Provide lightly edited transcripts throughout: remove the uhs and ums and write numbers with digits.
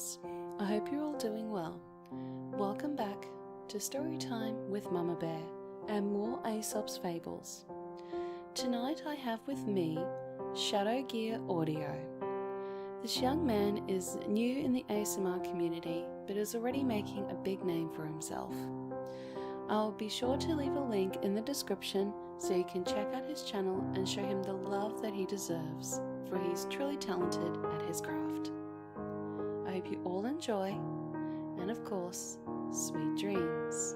Aesops. I hope you're all doing well. Welcome back to Storytime with Mama Bear and more Aesop's Fables. Tonight I have with me Shadow Gear Audio. This young man is new in the ASMR community but is already making a big name for himself. I'll be sure to leave a link in the description so you can check out his channel and show him the love that he deserves, for he's truly talented at his craft. I hope you all enjoy, and of course, sweet dreams.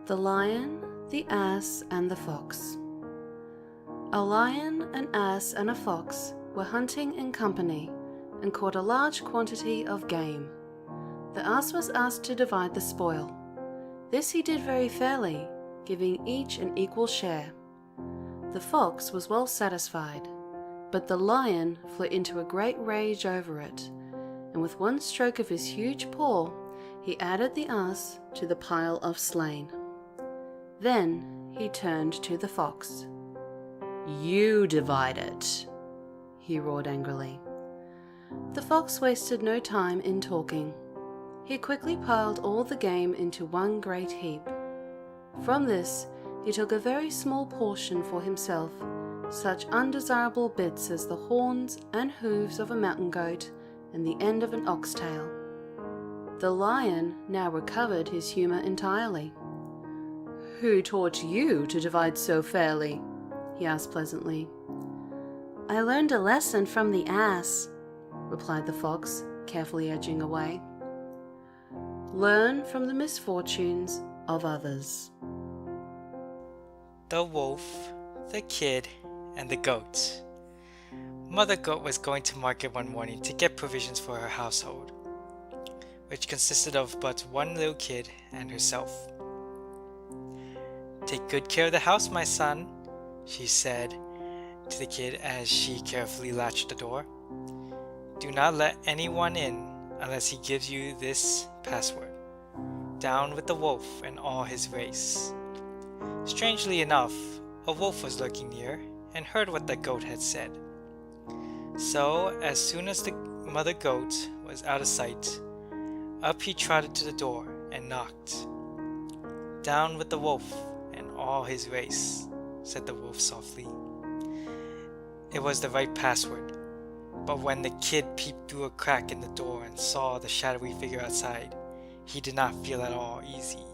The Lion, the Ass, and the Fox. A lion, an ass, and a fox were hunting in company and caught a large quantity of game. The ass was asked to divide the spoil. This he did very fairly, giving each an equal share. The fox was well satisfied, but the lion flew into a great rage over it, and with one stroke of his huge paw, he added the ass to the pile of slain. Then he turned to the fox. "You divide it," he roared angrily. The fox wasted no time in talking. He quickly piled all the game into one great heap. From this, he took a very small portion for himself, such undesirable bits as the horns and hooves of a mountain goat and the end of an oxtail. The lion now recovered his humor entirely. "Who taught you to divide so fairly?" he asked pleasantly. "I learned a lesson from the ass," replied the fox, carefully edging away. Learn from the misfortunes of others. The Wolf, the Kid, and the Goat. Mother Goat was going to market one morning to get provisions for her household, which consisted of but one little kid and herself. "Take good care of the house, my son," she said to the kid as she carefully latched the door. "Do not let anyone in unless he gives you this password. Down with the wolf and all his race." Strangely enough, a wolf was lurking near and heard what the goat had said. So, as soon as the mother goat was out of sight, up he trotted to the door and knocked. "Down with the wolf and all his race," said the wolf softly. It was the right password, but when the kid peeped through a crack in the door and saw the shadowy figure outside, he did not feel at all easy.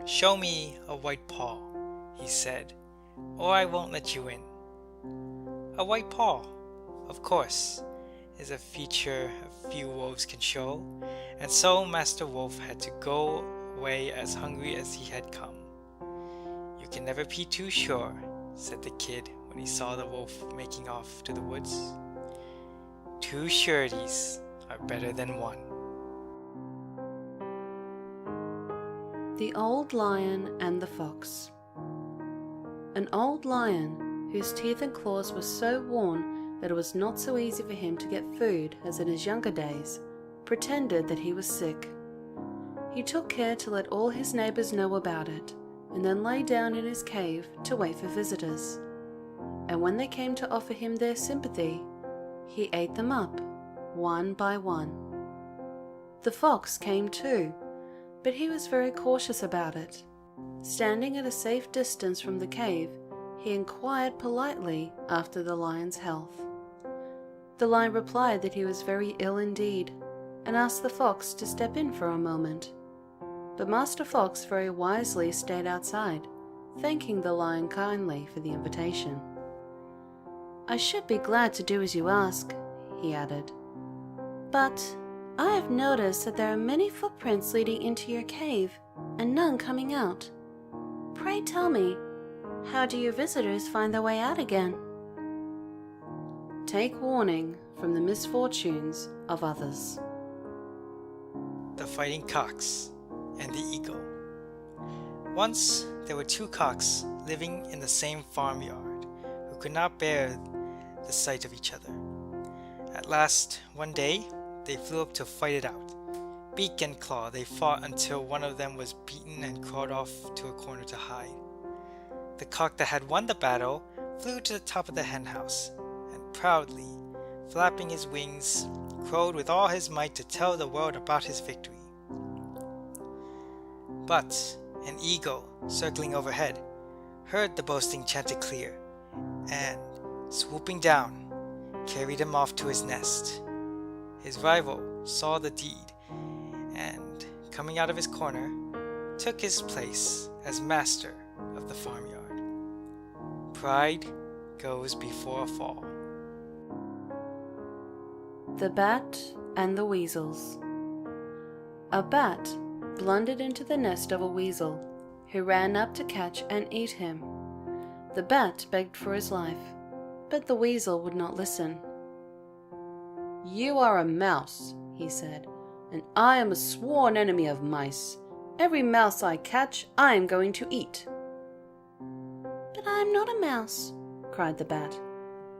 "Show me a white paw," he said, "or I won't let you in." A white paw, of course, is a feature a few wolves can show, and so Master Wolf had to go away as hungry as he had come. "You can never be too sure," said the kid when he saw the wolf making off to the woods. "Two sureties are better than one." The Old Lion and the Fox. An old lion, whose teeth and claws were so worn that it was not so easy for him to get food as in his younger days, pretended that he was sick. He took care to let all his neighbors know about it, and then lay down in his cave to wait for visitors. And when they came to offer him their sympathy, he ate them up, one by one. The fox came too, but he was very cautious about it. Standing at a safe distance from the cave, he inquired politely after the lion's health. The lion replied that he was very ill indeed, and asked the fox to step in for a moment. But Master Fox very wisely stayed outside, thanking the lion kindly for the invitation. "I should be glad to do as you ask," he added, "but I have noticed that there are many footprints leading into your cave, and none coming out. Pray tell me, how do your visitors find their way out again?" Take warning from the misfortunes of others. The Fighting Cocks and the Eagle. Once there were two cocks living in the same farmyard who could not bear the sight of each other. At last, one day, they flew up to fight it out. Beak and claw, they fought until one of them was beaten and crawled off to a corner to hide. The cock that had won the battle flew to the top of the hen house, and proudly, flapping his wings, crowed with all his might to tell the world about his victory. But an eagle, circling overhead, heard the boasting chanticleer, and, swooping down, carried him off to his nest. His rival saw the deed, and, coming out of his corner, took his place as master of the farmyard. Pride goes before a fall. The Bat and the Weasels. A bat blundered into the nest of a weasel, who ran up to catch and eat him. The bat begged for his life, but the weasel would not listen. "You are a mouse," he said, "and I am a sworn enemy of mice. Every mouse I catch, I am going to eat." "But I am not a mouse," cried the bat.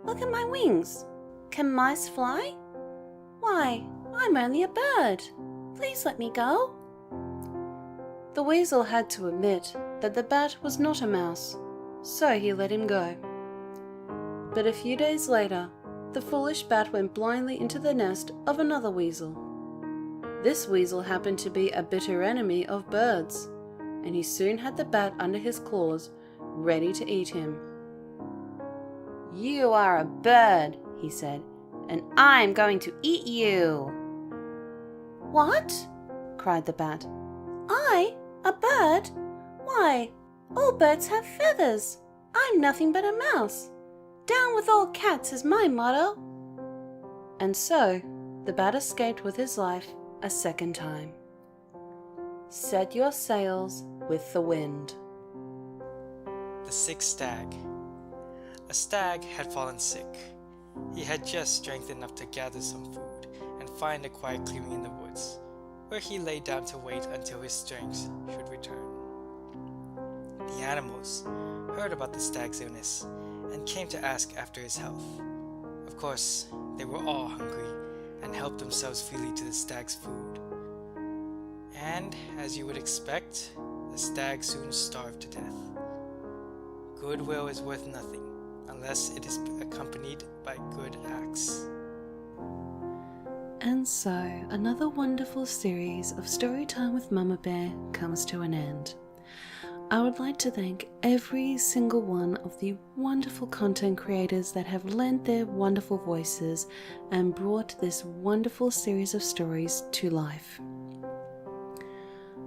"Look at my wings. Can mice fly? Why, I'm only a bird. Please let me go." The weasel had to admit that the bat was not a mouse, so he let him go. But a few days later, the foolish bat went blindly into the nest of another weasel. This weasel happened to be a bitter enemy of birds, and he soon had the bat under his claws, ready to eat him. "You are a bird," he said, "and I'm going to eat you." "What?" cried the bat. "I, a bird? Why, all birds have feathers. I'm nothing but a mouse. Down with all cats is my motto." And so the bat escaped with his life a second time. Set your sails with the wind. The sick stag. A stag had fallen sick. He had just strength enough to gather some food and find a quiet clearing in the woods, where he lay down to wait until his strength should return. The animals heard about the stag's illness and came to ask after his health. Of course, they were all hungry and helped themselves freely to the stag's food. And, as you would expect, the stag soon starved to death. Goodwill is worth nothing unless it is accompanied by good acts. And so, another wonderful series of Storytime with Mama Bear comes to an end. I would like to thank every single one of the wonderful content creators that have lent their wonderful voices and brought this wonderful series of stories to life.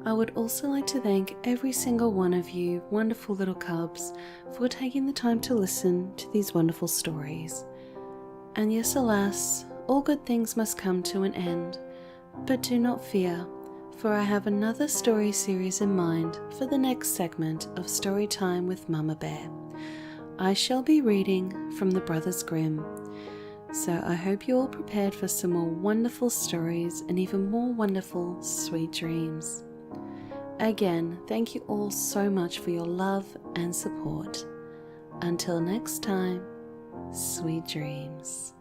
I would also like to thank every single one of you wonderful little cubs for taking the time to listen to these wonderful stories. And yes, alas, all good things must come to an end, but do not fear, for I have another story series in mind for the next segment of Storytime with Mama Bear. I shall be reading from the Brothers Grimm, so I hope you're all prepared for some more wonderful stories and even more wonderful sweet dreams. Again, thank you all so much for your love and support. Until next time, sweet dreams.